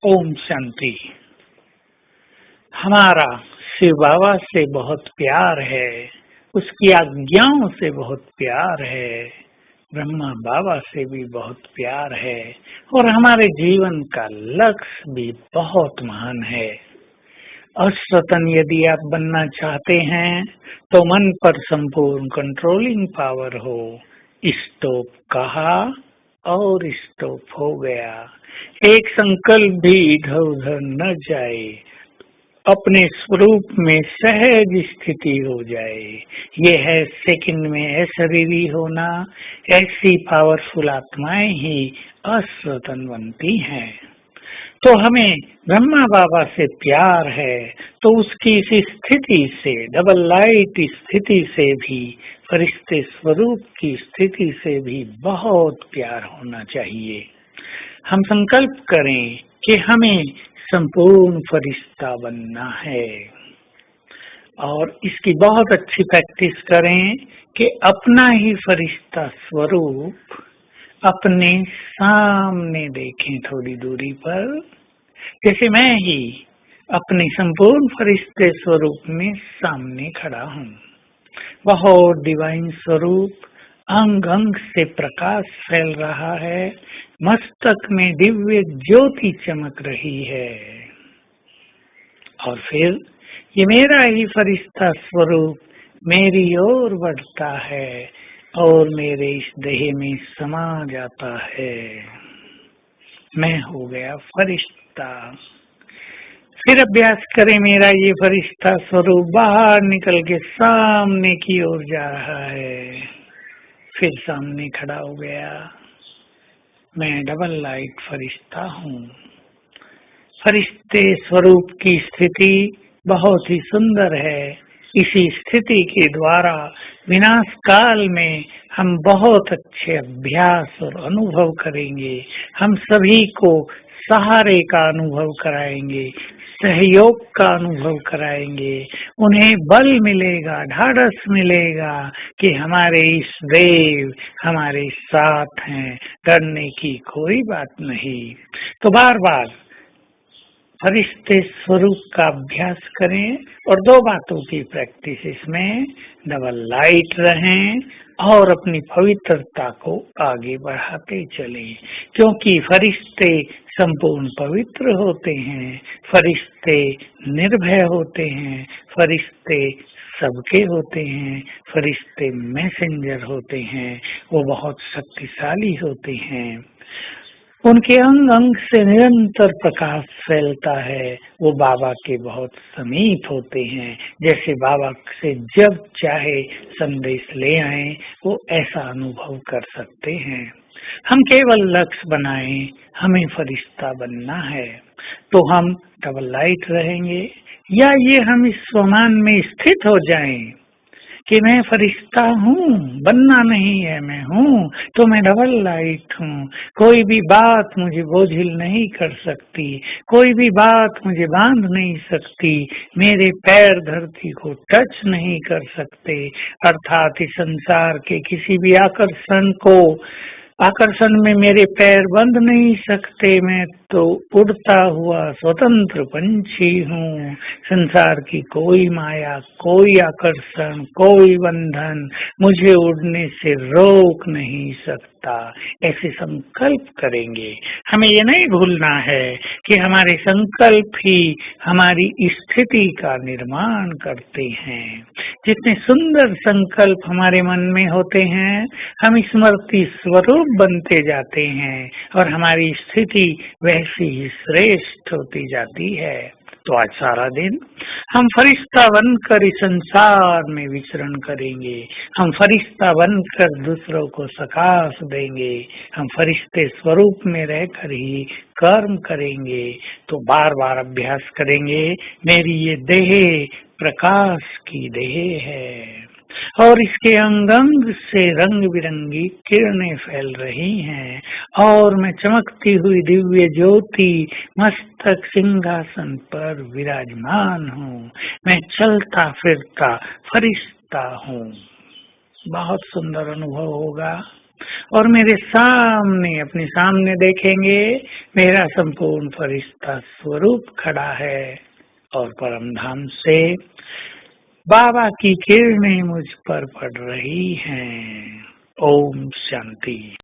ओम शांति। हमारा शिव बाबा से बहुत प्यार है, उसकी आज्ञाओं से बहुत प्यार है, ब्रह्मा बाबा से भी बहुत प्यार है और हमारे जीवन का लक्ष्य भी बहुत महान है। अश्वतन यदि आप बनना चाहते हैं तो मन पर संपूर्ण कंट्रोलिंग पावर हो। स्टॉप कहा और स्टॉप हो गया। एक संकल्प भी इधर उधर न जाए, अपने स्वरूप में सहज स्थिति हो जाए। ये है सेकंड में अशरीरी होना। ऐसी पावरफुल आत्माएं ही अश्वतन बनती हैं। तो हमें ब्रह्मा बाबा से प्यार है तो उसकी इस स्थिति से, डबल लाइट स्थिति से भी, फरिश्ते स्वरूप की स्थिति से भी बहुत प्यार होना चाहिए। हम संकल्प करें कि हमें संपूर्ण फरिश्ता बनना है और इसकी बहुत अच्छी प्रैक्टिस करें कि अपना ही फरिश्ता स्वरूप अपने सामने देखें, थोड़ी दूरी पर। जैसे मैं ही अपने संपूर्ण फरिश्ते स्वरूप में सामने खड़ा हूँ। बहुत डिवाइन स्वरूप अंग अंग से प्रकाश फैल रहा है, मस्तक में दिव्य ज्योति चमक रही है। और फिर ये मेरा ही फरिश्ता स्वरूप मेरी ओर बढ़ता है और मेरे इस देह में समा जाता है। मैं हो गया फरिश्ता। फिर अभ्यास करें, मेरा ये फरिश्ता स्वरूप बाहर निकल के सामने की ओर जा रहा है। फिर सामने खड़ा हो गया। मैं डबल लाइट फरिश्ता हूँ। फरिश्ते स्वरूप की स्थिति बहुत ही सुंदर है। इसी स्थिति के द्वारा विनाश काल में हम बहुत अच्छे अभ्यास और अनुभव करेंगे। हम सभी को सहारे का अनुभव कराएंगे, सहयोग का अनुभव कराएंगे। उन्हें बल मिलेगा, ढाढ़स मिलेगा कि हमारे इस देव हमारे साथ हैं, डरने की कोई बात नहीं। तो बार बार फरिश्ते स्वरूप का अभ्यास करें और दो बातों की प्रैक्टिस इसमें, डबल लाइट रहें और अपनी पवित्रता को आगे बढ़ाते चलें। क्योंकि फरिश्ते संपूर्ण पवित्र होते हैं, फरिश्ते निर्भय होते हैं, फरिश्ते सबके होते हैं, फरिश्ते मैसेंजर होते हैं, वो बहुत शक्तिशाली होते हैं। उनके अंग अंग से निरंतर प्रकाश फैलता है। वो बाबा के बहुत समीप होते हैं। जैसे बाबा से जब चाहे संदेश ले आए, वो ऐसा अनुभव कर सकते हैं। हम केवल लक्ष्य बनाएं, हमें फरिश्ता बनना है। तो हम डबल लाइट रहेंगे या ये हम इस स्वमान में स्थित हो जाएं कि मैं फरिश्ता हूँ, बनना नहीं है, मैं हूँ, तो मैं डबल लाइट हूँ। कोई भी बात मुझे बोझिल नहीं कर सकती, कोई भी बात मुझे बांध नहीं सकती, मेरे पैर धरती को टच नहीं कर सकते। अर्थात इस संसार के किसी भी आकर्षण में मेरे पैर बंध नहीं सकते। मैं तो उड़ता हुआ स्वतंत्र पंछी हूँ। संसार की कोई माया, कोई आकर्षण, कोई बंधन मुझे उड़ने से रोक नहीं सकता। ऐसे संकल्प करेंगे। हमें ये नहीं भूलना है कि हमारे संकल्प ही हमारी स्थिति का निर्माण करते हैं। जितने सुंदर संकल्प हमारे मन में होते हैं, हम स्मृति स्वरूप बनते जाते हैं और हमारी स्थिति वैसी ही श्रेष्ठ होती जाती है। तो आज सारा दिन हम फरिश्ता बनकर इस संसार में विचरण करेंगे। हम फरिश्ता बनकर दूसरों को सकाश देंगे। हम फरिश्ते स्वरूप में रहकर ही कर्म करेंगे। तो बार बार अभ्यास करेंगे, मेरी ये देह प्रकाश की देह है और इसके अंग अंग से रंग बिरंगी किरणें फैल रही हैं और मैं चमकती हुई दिव्य ज्योति मस्तक सिंहासन पर विराजमान हूँ। मैं चलता फिरता फरिश्ता हूँ। बहुत सुंदर अनुभव होगा। और मेरे सामने, अपने सामने देखेंगे, मेरा संपूर्ण फरिश्ता स्वरूप खड़ा है और परम धाम से बाबा की किरणें मुझ पर पड़ रही हैं। ओम शांति।